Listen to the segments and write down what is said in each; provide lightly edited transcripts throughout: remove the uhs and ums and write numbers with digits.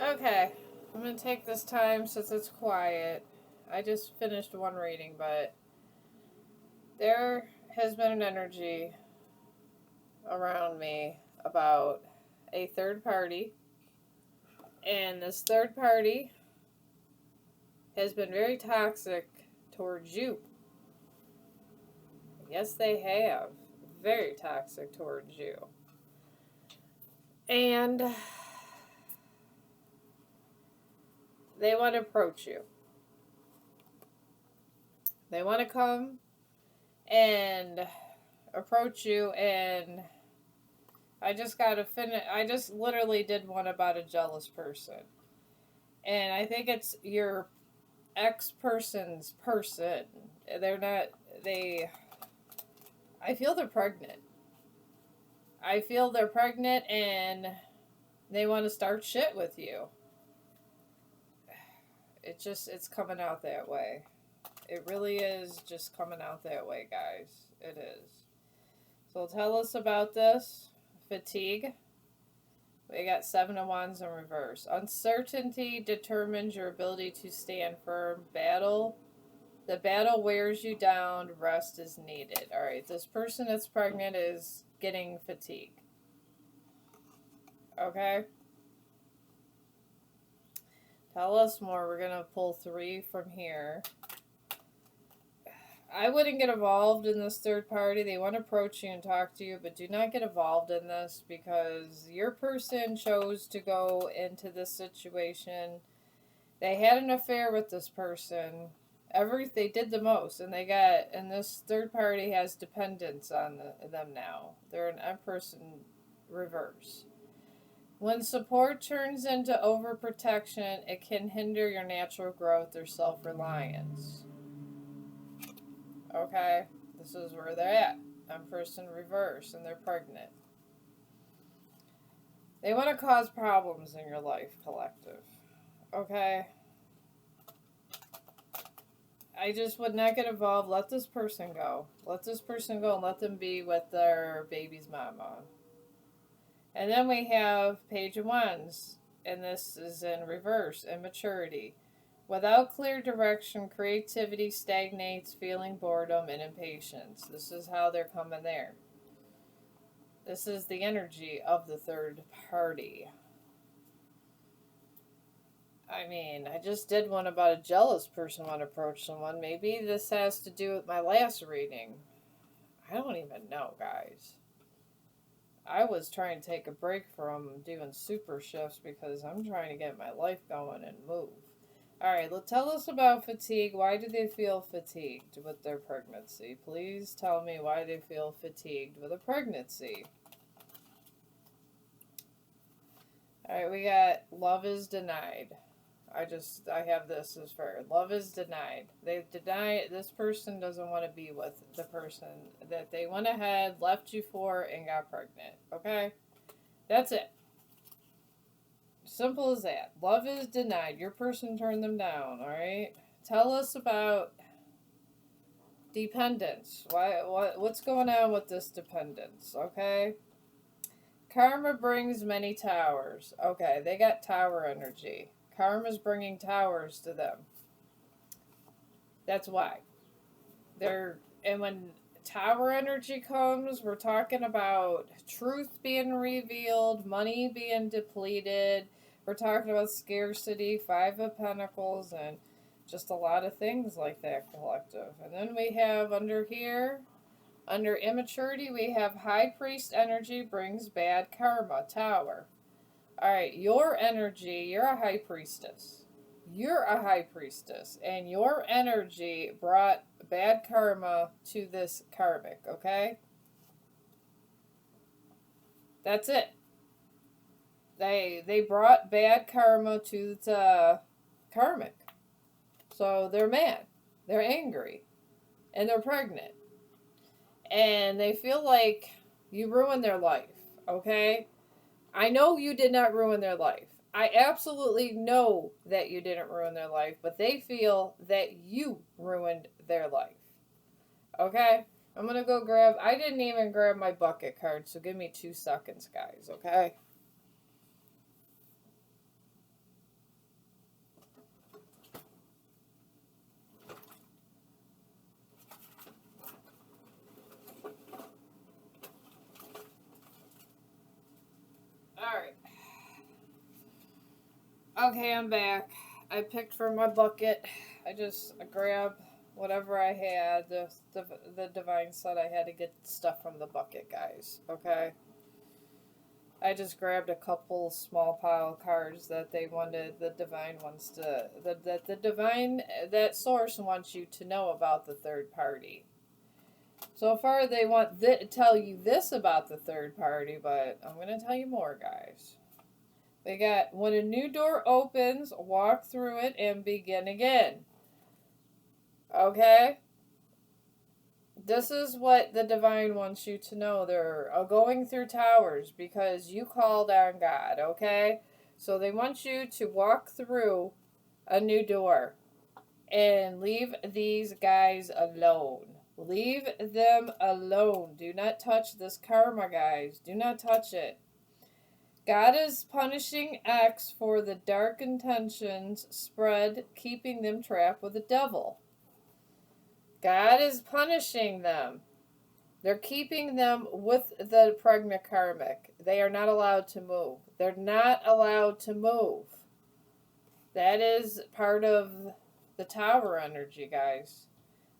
Okay, I'm gonna take this time since it's quiet. I just finished one reading, but there has been an energy around me about a third party, and this third party has been very toxic towards you. Yes, they have. Very toxic towards you. And they want to approach you. They want to come and approach you, and I just got to finish. I just literally did one about a jealous person. And I think it's your ex person's person. They're not, they, I feel they're pregnant. I feel they're pregnant and they want to start shit with you. It's coming out that way. It really is just coming out that way, guys. It is. So tell us about this. Fatigue. We got Seven of Wands in reverse. Uncertainty determines your ability to stand firm. The battle wears you down. Rest is needed. All right, this person that's pregnant is getting fatigue. Okay? Tell us more. We're going to pull three from here. I wouldn't get involved in this third party. They want to approach you and talk to you, but do not get involved in this because your person chose to go into this situation. They had an affair with this person. They did the most, and this third party has dependence on them now. They're an Empress in reverse. When support turns into overprotection, it can hinder your natural growth or self-reliance. Okay, this is where they're at. Empress in reverse, and they're pregnant. They want to cause problems in your life, collective. Okay? I just would not get involved. Let this person go. Let this person go and let them be with their baby's mama. And then we have Page of Wands, and this is in reverse, immaturity. Without clear direction, creativity stagnates, feeling boredom and impatience. This is how they're coming there. This is the energy of the third party. I mean, I just did one about a jealous person want to approach someone. Maybe this has to do with my last reading. I don't even know, guys. I was trying to take a break from doing super shifts because I'm trying to get my life going and move. Alright, tell us about fatigue. Why do they feel fatigued with their pregnancy? Please tell me why they feel fatigued with a pregnancy. Alright, we got love is denied. I have this as far. Love is denied. They deny this person doesn't want to be with the person that they went ahead, left you for, and got pregnant. Okay? That's it. Simple as that. Love is denied. Your person turned them down, alright? Tell us about dependence. What's going on with this dependence, okay? Karma brings many towers. Okay, they got tower energy. Karma's bringing towers to them. That's why. And when tower energy comes, we're talking about truth being revealed, money being depleted. We're talking about scarcity, Five of Pentacles, and just a lot of things like that, collective. And then we have under here, under immaturity, we have High Priest energy brings bad karma, Tower. Alright, your energy, you're a High Priestess. You're a High Priestess, and your energy brought bad karma to this karmic, okay? That's it. They brought bad karma to the karmic. So they're mad. They're angry. And they're pregnant. And they feel like you ruined their life, okay? I know you did not ruin their life. I absolutely know that you didn't ruin their life, but they feel that you ruined their life. Okay? I'm going to go grab, I didn't even grab my bucket card, so give me 2 seconds, guys, okay? Okay, I'm back. I picked from my bucket. I grabbed whatever I had. The divine said I had to get stuff from the bucket, guys. Okay. I just grabbed a couple small pile cards that they wanted the divine wants to that the divine that source wants you to know about the third party. So far, they want to tell you this about the third party, but I'm going to tell you more, guys. They got, when a new door opens, walk through it and begin again. Okay? This is what the divine wants you to know. They're going through towers because you called on God, okay? So they want you to walk through a new door and leave these guys alone. Leave them alone. Do not touch this karma, guys. Do not touch it. God is punishing X for the dark intentions spread, keeping them trapped with the devil. God is punishing them. They're keeping them with the pregnant karmic. They are not allowed to move. They're not allowed to move. That is part of the tower energy, guys.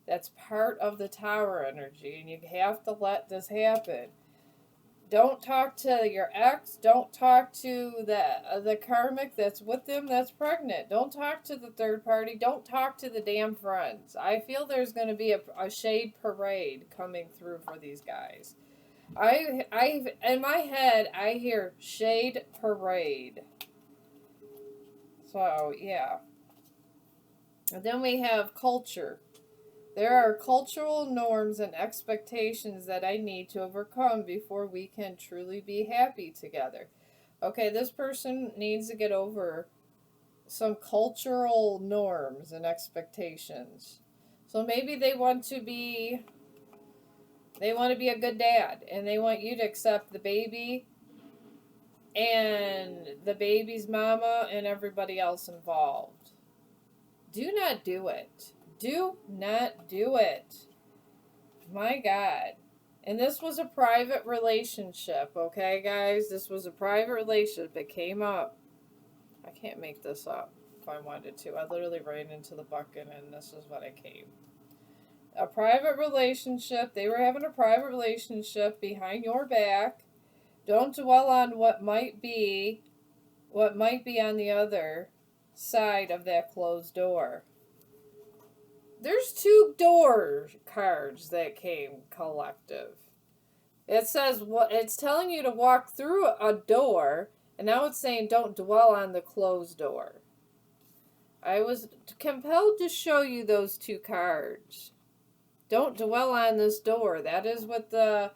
That's part of the tower energy, and you have to let this happen. Don't talk to your ex. Don't talk to the karmic that's with them that's pregnant. Don't talk to the third party. Don't talk to the damn friends. I feel there's going to be a shade parade coming through for these guys. I in my head, I hear shade parade. So, yeah. And then we have culture. There are cultural norms and expectations that I need to overcome before we can truly be happy together. Okay, this person needs to get over some cultural norms and expectations. So maybe they want to be a good dad, and they want you to accept the baby and the baby's mama and everybody else involved. Do not do it. Do not do it. My God. And this was a private relationship, okay, guys? This was a private relationship. It came up. I can't make this up if I wanted to. I literally ran into the bucket and this is what I came. A private relationship. They were having a private relationship behind your back. Don't dwell on what might be on the other side of that closed door. There's 2 door cards that came collective. It says it's telling you to walk through a door, and now it's saying don't dwell on the closed door. I was compelled to show you those 2 cards. Don't dwell on this door. That is what the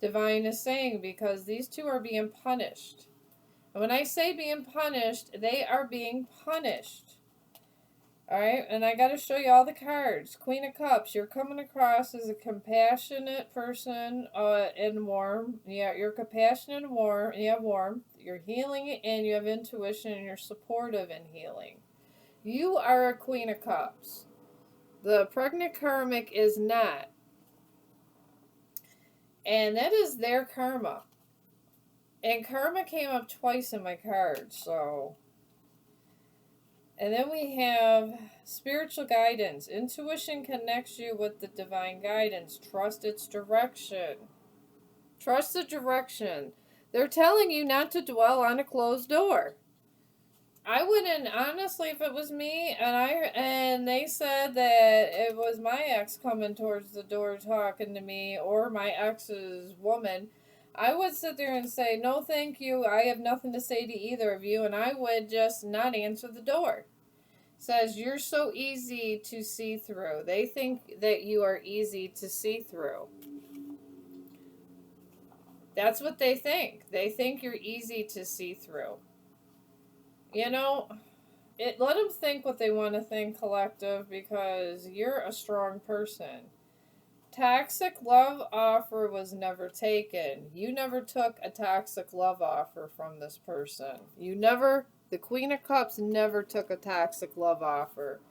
divine is saying, because these 2 are being punished. And when I say being punished, they are being punished. Alright, and I got to show you all the cards. Queen of Cups, you're coming across as a compassionate person and warm. Yeah, you're compassionate and warm. You have warmth. You're healing and you have intuition and you're supportive in healing. You are a Queen of Cups. The pregnant karmic is not. And that is their karma. And karma came up twice in my cards, so... And then we have spiritual guidance. Intuition connects you with the divine guidance. Trust its direction. Trust the direction. They're telling you not to dwell on a closed door. I wouldn't, honestly, if it was me and they said that it was my ex coming towards the door talking to me, or my ex's woman, I would sit there and say, no thank you, I have nothing to say to either of you, and I would just not answer the door. It says, you're so easy to see through. They think that you are easy to see through. That's what they think. They think you're easy to see through. You know, let them think what they want to think, collective, because you're a strong person. Toxic love offer was never taken. You never took a toxic love offer from this person. The Queen of Cups never took a toxic love offer.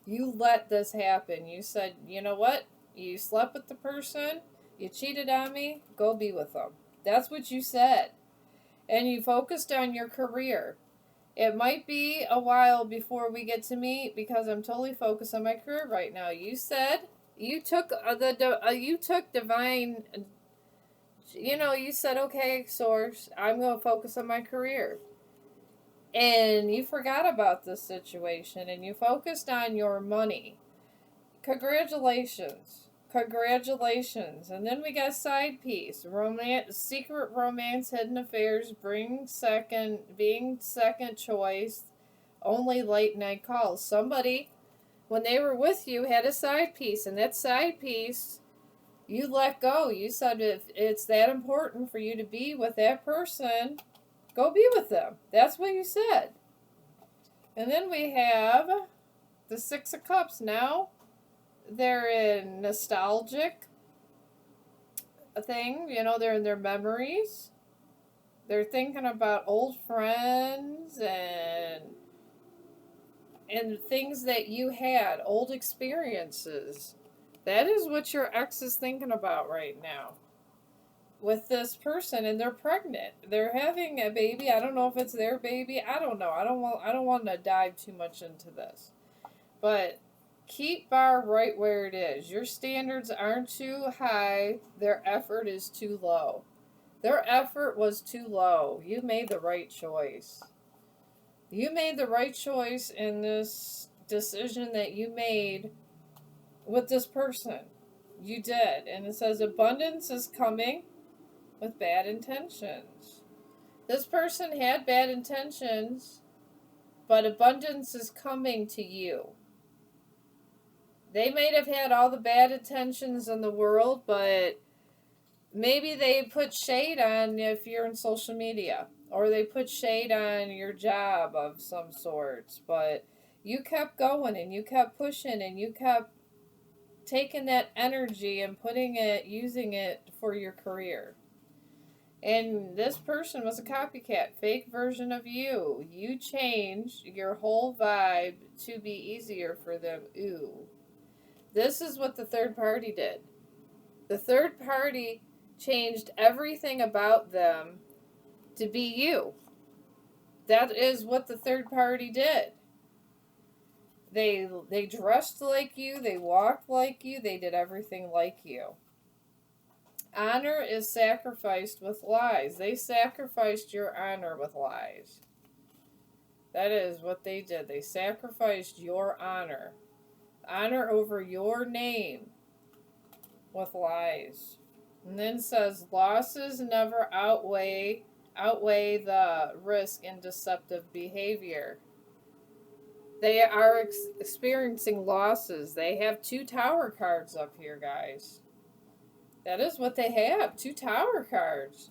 You let this happen. You said, you know what? You slept with the person. You cheated on me. Go be with them. That's what you said. And you focused on your career. It might be a while before we get to meet because I'm totally focused on my career right now. You said you took you took divine. You said, okay, Source, I'm going to focus on my career. And you forgot about this situation and you focused on your money. Congratulations. Congratulations. And then we got side piece. Secret romance, hidden affairs, being second choice, only late night calls. Somebody, when they were with you, had a side piece, and that side piece you let go. You said if it's that important for you to be with that person, go be with them. That's what you said. And then we have the Six of Cups. Now they're in nostalgic thing. They're in their memories. They're thinking about old friends and things that you had, old experiences. That is what your ex is thinking about right now with this person, and they're pregnant. They're having a baby. I don't know if it's their baby. I don't know. I don't want to dive too much into this. But keep bar right where it is. Your standards aren't too high. Their effort is too low. Their effort was too low. You made the right choice. You made the right choice in this decision that you made with this person. You did. And it says abundance is coming with bad intentions. This person had bad intentions, but abundance is coming to you. They may have had all the bad intentions in the world, but maybe they put shade on if you're in social media, or they put shade on your job of some sorts, but you kept going and you kept pushing and you kept taking that energy and using it for your career. And this person was a copycat, fake version of you. You changed your whole vibe to be easier for them. Ooh. This is what the third party did. The third party changed everything about them to be you. That is what the third party did. They dressed like you, they walked like you, they did everything like you. Honor is sacrificed with lies. They sacrificed your honor with lies. That is what they did. They sacrificed your honor. Honor over your name with lies. And then says losses never outweigh the risk in deceptive behavior. They are experiencing losses. They have 2 tower cards up here, guys. That is what they have. 2 tower cards.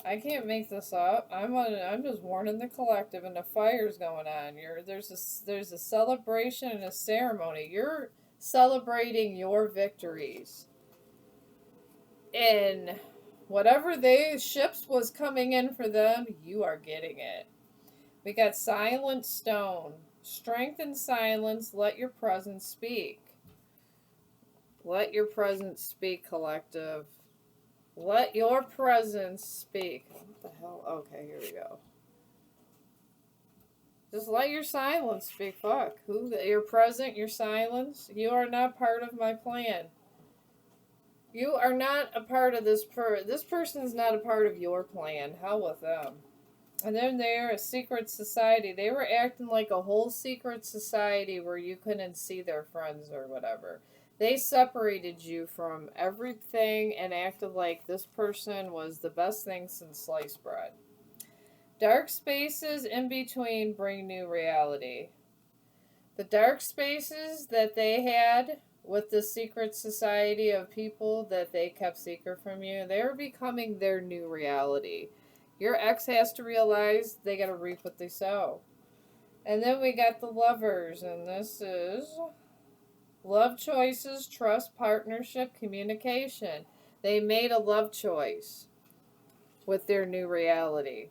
I can't make this up. I'm just warning the collective, and the fire's going on. There's a celebration and a ceremony. You're celebrating your victories. And whatever ships was coming in for them, you are getting it. We got Silent Stone. Strength in silence, let your presence speak. Let your presence speak, collective. Let your presence speak. What the hell? Okay, here we go. Just let your silence speak. Fuck. Your present, your silence. You are not part of my plan. You are not a part of this person's not a part of your plan. Hell with them. And then they're a secret society. They were acting like a whole secret society where you couldn't see their friends or whatever. They separated you from everything and acted like this person was the best thing since sliced bread. Dark spaces in between bring new reality. The dark spaces that they had with the secret society of people that they kept secret from you, they're becoming their new reality. Your ex has to realize they got to reap what they sow. And then we got the Lovers, and this is love choices, trust, partnership, communication. They made a love choice with their new reality.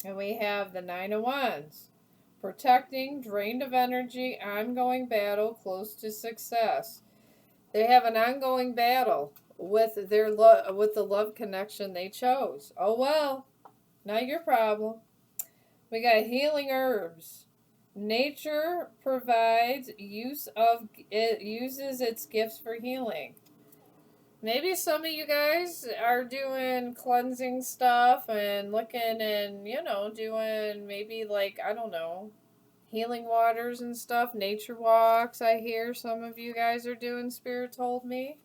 And we have the Nine of Wands. Protecting, drained of energy, ongoing battle, close to success. They have an ongoing battle with with the love connection they chose. Oh well, not your problem. We got healing herbs. Nature provides uses its gifts for healing. Maybe some of you guys are doing cleansing stuff and looking and, doing maybe like, I don't know, healing waters and stuff, nature walks. I hear some of you guys are doing, Spirit told me.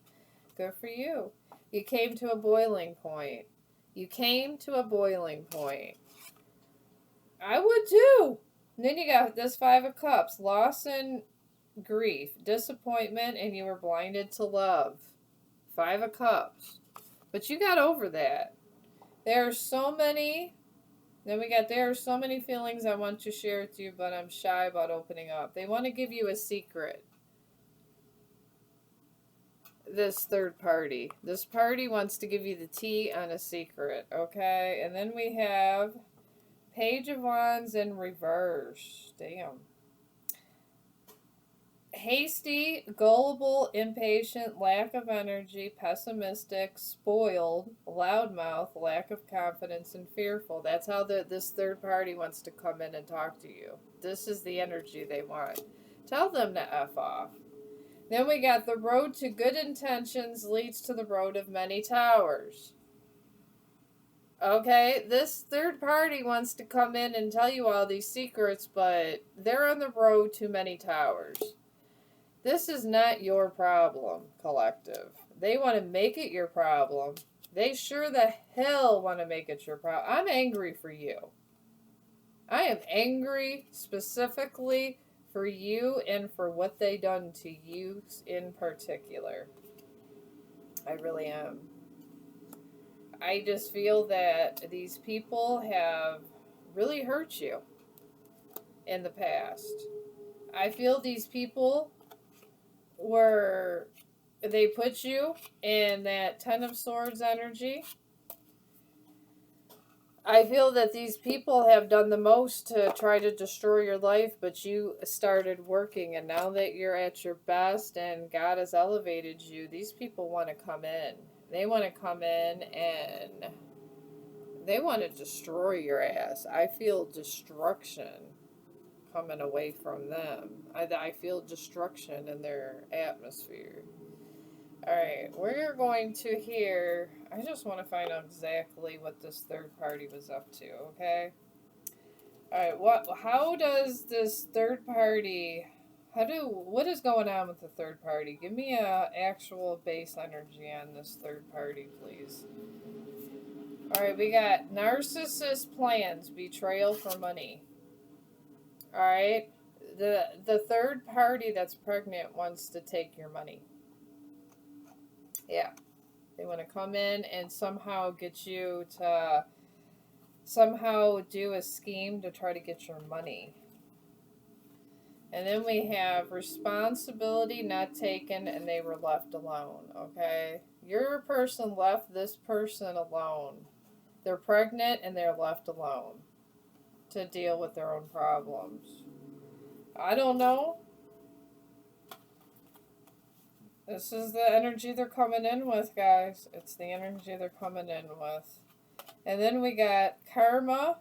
Good for you. You came to a boiling point. You came to a boiling point. I would too. And then you got this Five of Cups, loss and grief, disappointment, and you were blinded to love. Five of Cups. But you got over that. There are so many. Then we got, there are so many feelings I want to share with you, but I'm shy about opening up. They want to give you a secret. This third party. This party wants to give you the tea on a secret, okay? And then we have Page of Wands in reverse. Damn. Hasty, gullible, impatient, lack of energy, pessimistic, spoiled, loudmouth, lack of confidence, and fearful. That's how this third party wants to come in and talk to you. This is the energy they want. Tell them to F off. Then we got the road to good intentions leads to the road of many towers. Okay, this third party wants to come in and tell you all these secrets, but they're on the road to many towers. This is not your problem, collective. They want to make it your problem. They sure the hell want to make it your problem. I'm angry for you. I am angry specifically for you and for what they done to you in particular. I really am. I just feel that these people have really hurt you in the past. I feel these people they put you in that Ten of Swords energy. I feel that these people have done the most to try to destroy your life, but you started working, and now that you're at your best and God has elevated you, these people want to come in. They want to come in and they want to destroy your ass. I feel destruction coming away from them. I feel destruction in their atmosphere. Alright, we're going to hear. I just want to find out exactly what this third party was up to, okay? Alright, how does this third party, what is going on with the third party? Give me a actual base energy on this third party, please. Alright, we got narcissist plans, betrayal for money. Alright, the third party that's pregnant wants to take your money. Yeah. They want to come in and somehow get you to somehow do a scheme to try to get your money. And then we have responsibility not taken and they were left alone, okay? Your person left this person alone. They're pregnant and they're left alone to deal with their own problems. I don't know. This is the energy they're coming in with, guys. It's the energy they're coming in with. And then we got karma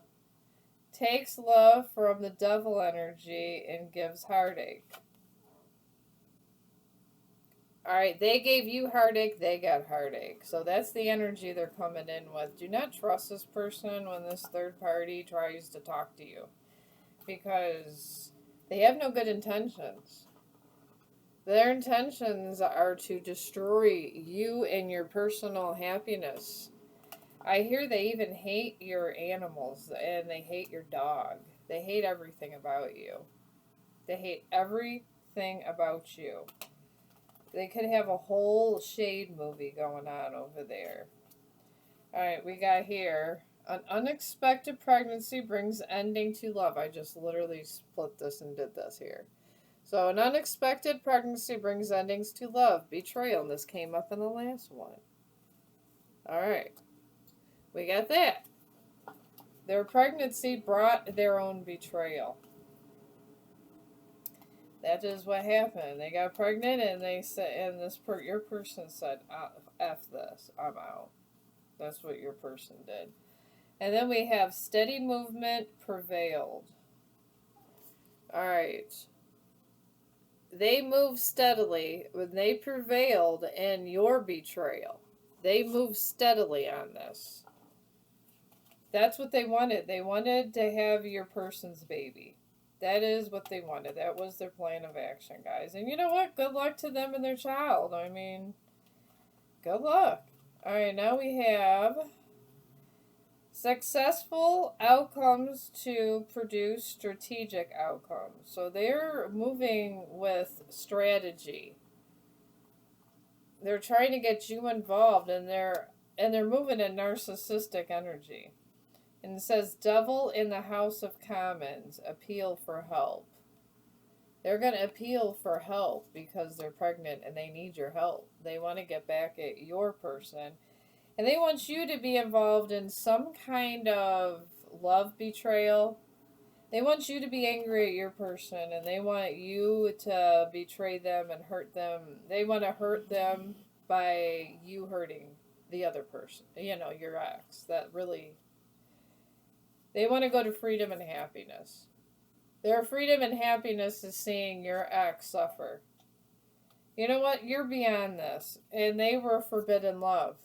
takes love from the devil energy and gives heartache. Alright, they gave you heartache, they got heartache. So that's the energy they're coming in with. Do not trust this person when this third party tries to talk to you. Because they have no good intentions. Their intentions are to destroy you and your personal happiness. I hear they even hate your animals and they hate your dog. They hate everything about you. They hate everything about you. They could have a whole Shade movie going on over there. Alright, we got here. An unexpected pregnancy brings ending to love. I just literally split this and did this here. So an unexpected pregnancy brings endings to love. Betrayal. And this came up in the last one. Alright. We got that. Their pregnancy brought their own betrayal. That is what happened. They got pregnant and they said, and your person said, F this, I'm out. That's what your person did. And then we have steady movement prevailed. Alright. They moved steadily when they prevailed in your betrayal. They moved steadily on this. That's what they wanted. They wanted to have your person's baby. That is what they wanted. That was their plan of action, guys. And you know what? Good luck to them and their child. I mean, good luck. Alright, now we have successful outcomes to produce strategic outcomes. So they're moving with strategy. They're trying to get you involved, and they're moving in narcissistic energy. And it says, Devil in the House of Commons, appeal for help. They're going to appeal for help because they're pregnant and they need your help. They want to get back at your person. And they want you to be involved in some kind of love betrayal. They want you to be angry at your person, and they want you to betray them and hurt them. They want to hurt them by you hurting the other person, you know, your ex. That really... They want to go to freedom and happiness. Their freedom and happiness is seeing your ex suffer. You know what? You're beyond this. And they were forbidden love.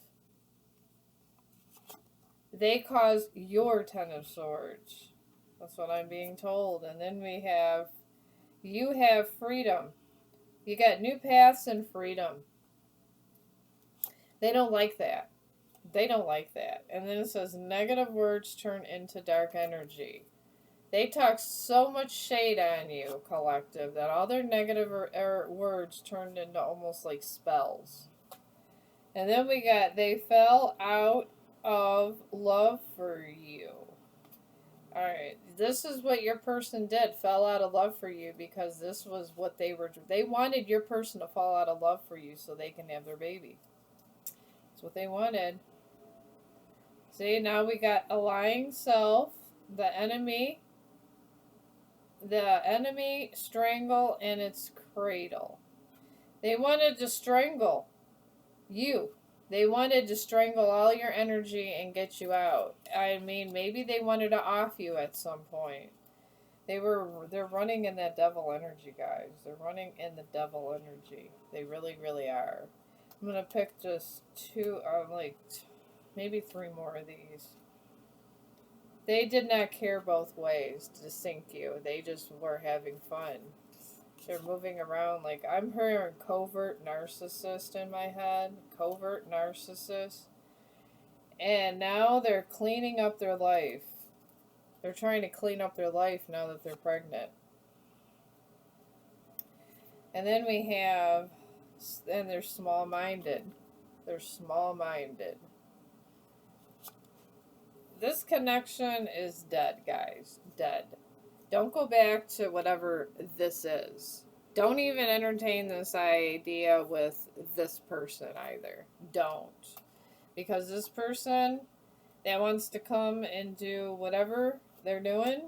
They caused your Ten of Swords. That's what I'm being told. And then we have, you have freedom. You got new paths and freedom. They don't like that. They don't like that. And then it says, negative words turn into dark energy. They talk so much shade on you, collective, that all their negative words turned into almost like spells. And then we got, they fell out of love for you. Alright, this is what your person did, fell out of love for you, because this was what they wanted your person to fall out of love for you so they can have their baby. That's what they wanted. See, now we got a lying self, the enemy, strangle in its cradle. They wanted to strangle you. They wanted to strangle all your energy and get you out. I mean, maybe they wanted to off you at some point. They're running in that devil energy, guys. They're running in the devil energy. They really, really are. I'm going to pick just two, maybe three more of these. They did not care both ways to sink you. They just were having fun. They're moving around like, I'm hearing covert narcissist in my head. Covert narcissist. And now they're cleaning up their life. They're trying to clean up their life now that they're pregnant. And then we have, and they're small-minded. They're small-minded. This connection is dead, guys. Dead. Don't go back to whatever this is. Don't even entertain this idea with this person either. Don't. Because this person that wants to come and do whatever they're doing,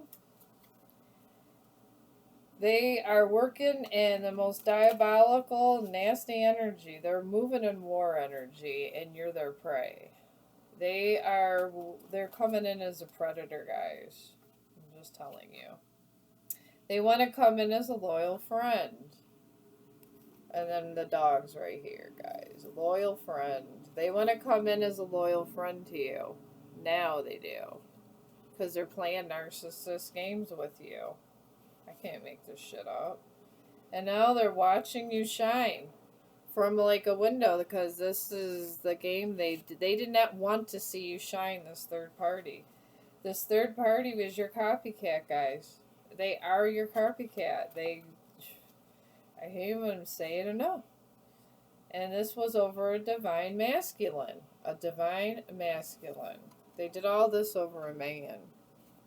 they are working in the most diabolical, nasty energy. They're moving in war energy, and you're their prey. They're coming in as a predator, guys. I'm just telling you. They want to come in as a loyal friend. And then the dog's right here, guys. A loyal friend. They want to come in as a loyal friend to you. Now they do. Because they're playing narcissist games with you. I can't make this shit up. And now they're watching you shine. From like a window. Because this is the game they did not want to see you shine, this third party. This third party was your copycat, guys. They are your copycat. I hate when I say it or no. And this was over a divine masculine. A divine masculine. They did all this over a man.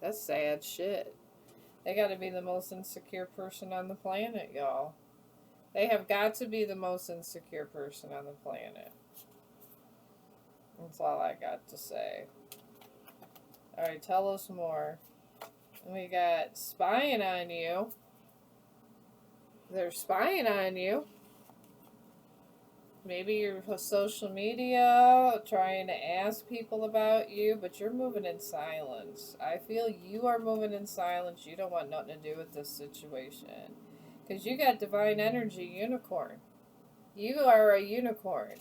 That's sad shit. They gotta be the most insecure person on the planet, y'all. They have got to be the most insecure person on the planet. That's all I got to say. Alright, tell us more. We got spying on you. They're spying on you. Maybe you're on social media trying to ask people about you, but you're moving in silence. I feel you are moving in silence. You don't want nothing to do with this situation. Because you got divine energy unicorn. You are a unicorn.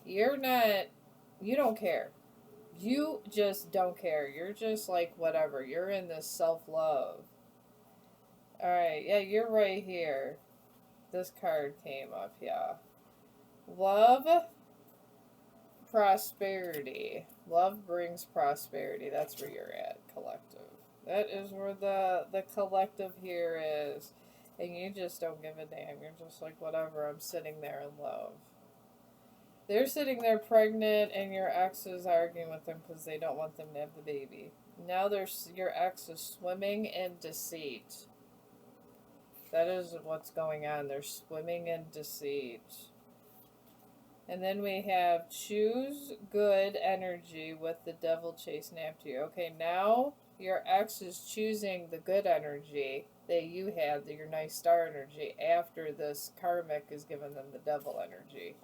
You're not, you don't care. You just don't care. You're just like whatever. You're in this self love. Alright, yeah, you're right here. This card came up, yeah. Love, prosperity. Love brings prosperity. That's where you're at, collective. That is where the collective here is. And you just don't give a damn. You're just like, whatever, I'm sitting there in love. They're sitting there pregnant, and your ex is arguing with them because they don't want them to have the baby. Now your ex is swimming in deceit. That is what's going on. They're swimming in deceit. And then we have choose good energy with the devil chasing after you. Okay, now your ex is choosing the good energy that you have, your nice star energy, after this karmic is giving them the devil energy.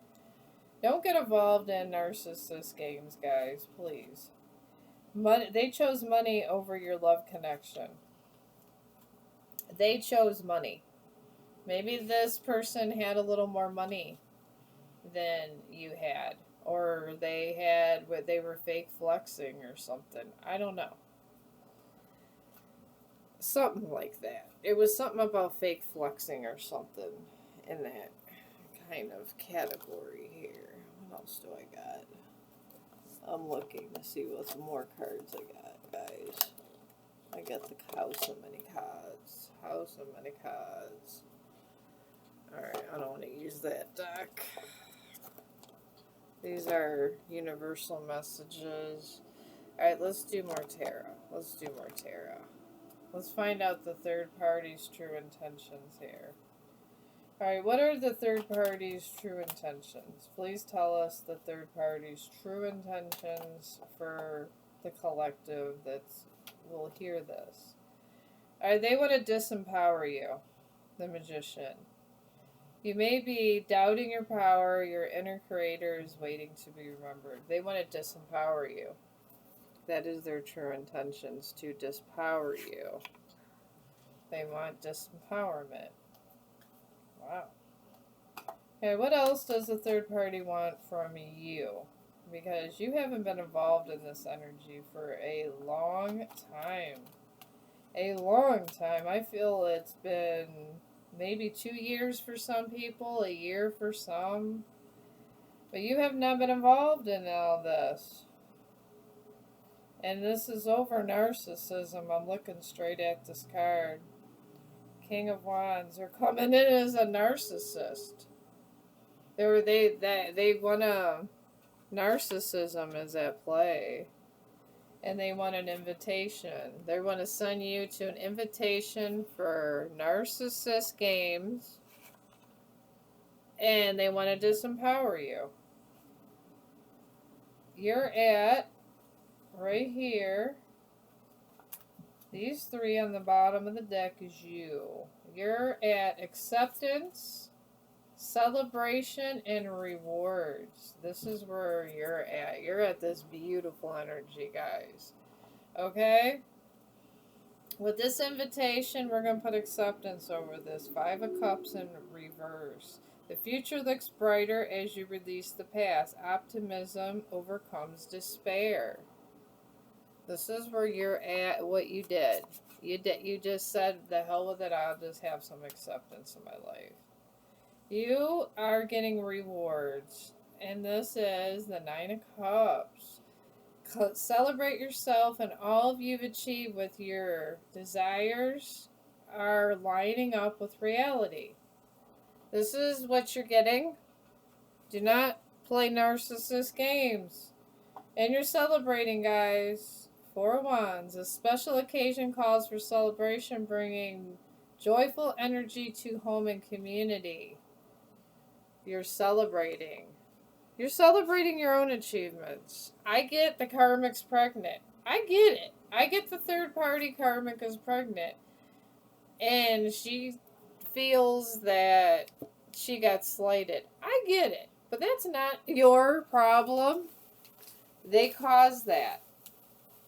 Don't get involved in narcissist games, guys, please. Money, they chose money over your love connection. They chose money. Maybe this person had a little more money than you had, or they were fake flexing or something. I don't know. Something like that. It was something about fake flexing or something in that kind of category here. What else do I got? I'm looking to see what more cards I got, guys. I got the House of Many Cards. House of Many Cards. Alright, I don't want to use that deck. These are universal messages. Alright, let's do more tarot. Let's find out the third party's true intentions here. Alright, what are the third party's true intentions? Please tell us the third party's true intentions for the collective that will hear this. Alright, they want to disempower you, the Magician. You may be doubting your power. Your inner creator is waiting to be remembered. They want to disempower you. That is their true intentions, to disempower you. They want disempowerment. Wow. Okay, what else does the third party want from you? Because you haven't been involved in this energy for a long time. A long time. I feel it's been maybe 2 years for some people, a year for some. But you have not been involved in all this. And this is over narcissism. I'm looking straight at this card. King of Wands. They're coming in as a narcissist. They want to... Narcissism is at play. And they want an invitation. They want to send you to an invitation for narcissist games. And they want to disempower you. You're at, right here, these three on the bottom of the deck is you. You're at acceptance, celebration, and rewards. This is where you're at. You're at this beautiful energy, guys. Okay? With this invitation, we're going to put acceptance over this. 5 of Cups in reverse. The future looks brighter as you release the past. Optimism overcomes despair. This is where you're at, what you did. You just said, the hell with it, I'll just have some acceptance in my life. You are getting rewards. And this is the 9 of Cups. Celebrate yourself and all you've achieved with your desires are lining up with reality. This is what you're getting. Do not play narcissist games. And you're celebrating, guys. 4 of Wands. A special occasion calls for celebration, bringing joyful energy to home and community. You're celebrating. You're celebrating your own achievements. I get the karmic's pregnant. I get it. I get the third party karmic is pregnant. And she feels that she got slighted. I get it. But that's not your problem. They caused that.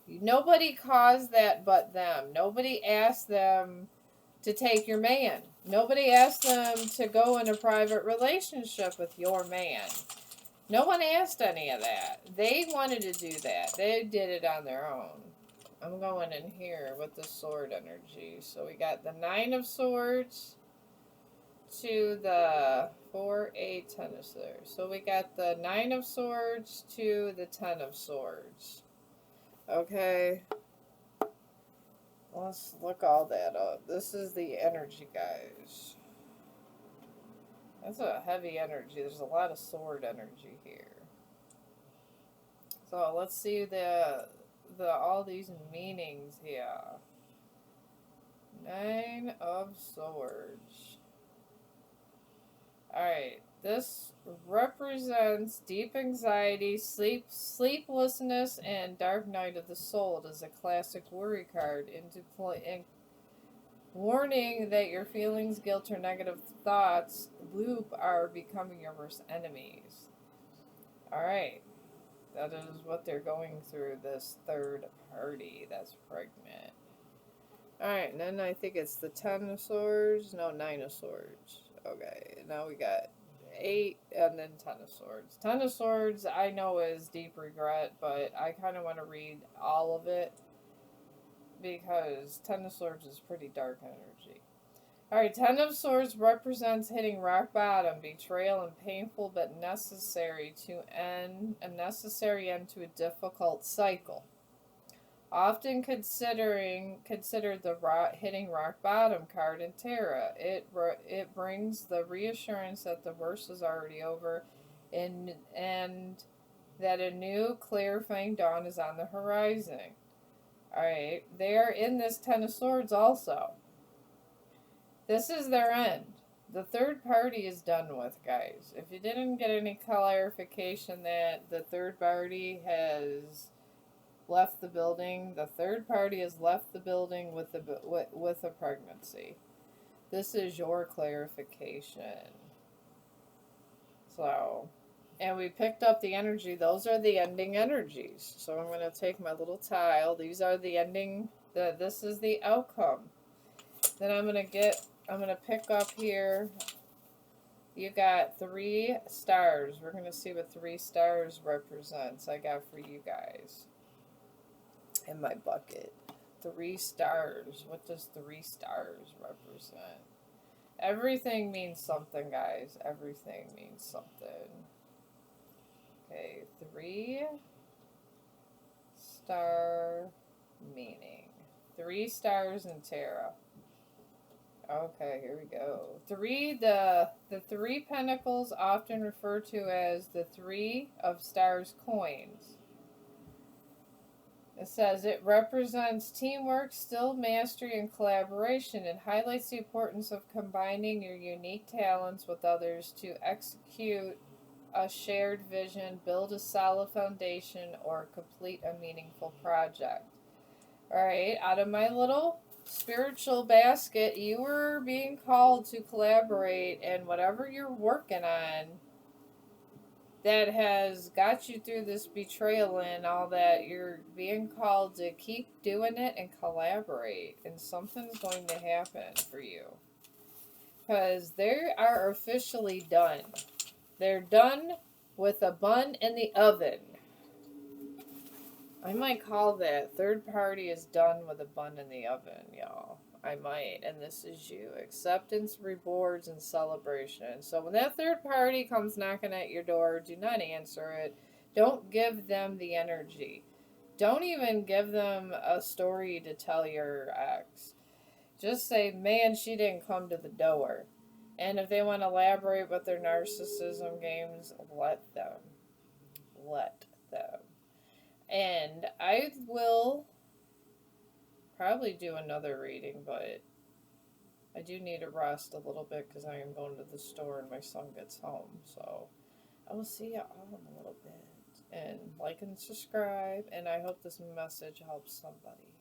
Nobody caused that but them. Nobody asked them to take your man. Nobody asked them to go in a private relationship with your man. No one asked any of that. They wanted to do that. They did it on their own. I'm going in here with the sword energy. So we got the 9 of Swords to the 4, 8, 10 of Swords. So we got the 9 of Swords to the 10 of Swords. Okay. Let's look all that up. This is the energy, guys. That's a heavy energy. There's a lot of sword energy here. So let's see the all these meanings here. 9 of Swords. Alright, this represents deep anxiety, sleeplessness, and dark night of the soul. It is a classic worry card warning that your feelings, guilt, or negative thoughts loop are becoming your worst enemies. Alright, that is what they're going through, this third party that's pregnant. Alright, and then I think it's the 10 of Swords. No, 9 of Swords. Okay, now we got 8 and then 10 of Swords. 10 of Swords I know is deep regret, but I kind of want to read all of it because 10 of Swords is pretty dark energy. Alright, 10 of Swords represents hitting rock bottom, betrayal, and painful but necessary a necessary end to a difficult cycle. Often considered the hitting rock bottom card in tarot. It brings the reassurance that the worst is already over and that a new clarifying dawn is on the horizon. Alright, they are in this 10 of Swords also. This is their end. The third party is done with, guys. If you didn't get any clarification that the third party has left the building, the third party has left the building with a pregnancy. This is your clarification. So, and we picked up the energy. Those are the ending energies. So I'm going to take my little tile. These are the ending. This is the outcome. Then I'm going to pick up here. You got 3 stars. We're going to see what 3 stars represents. I got for you guys in my bucket. 3 stars. What does 3 stars represent? Everything means something, guys. Everything means something. Okay, 3 star meaning. 3 stars in tarot. Okay, here we go. The 3 pentacles, often referred to as the 3 of stars coins. It says it represents teamwork, skill, mastery, and collaboration. It highlights the importance of combining your unique talents with others to execute a shared vision, build a solid foundation, or complete a meaningful project. Alright, out of my little spiritual basket, you were being called to collaborate, and whatever you're working on that has got you through this betrayal and all that, you're being called to keep doing it and collaborate, and something's going to happen for you. Because they are officially done. They're done with a bun in the oven. I might call that third party is done with a bun in the oven, y'all. I might, and this is you. Acceptance, rewards, and celebration. So when that third party comes knocking at your door, do not answer it. Don't give them the energy. Don't even give them a story to tell your ex. Just say, man, she didn't come to the door. And if they want to elaborate with their narcissism games, let them. Let them. And I will probably do another reading, but I do need to rest a little bit because I am going to the store and my son gets home. So I will see you all in a little bit. And like and subscribe, and I hope this message helps somebody.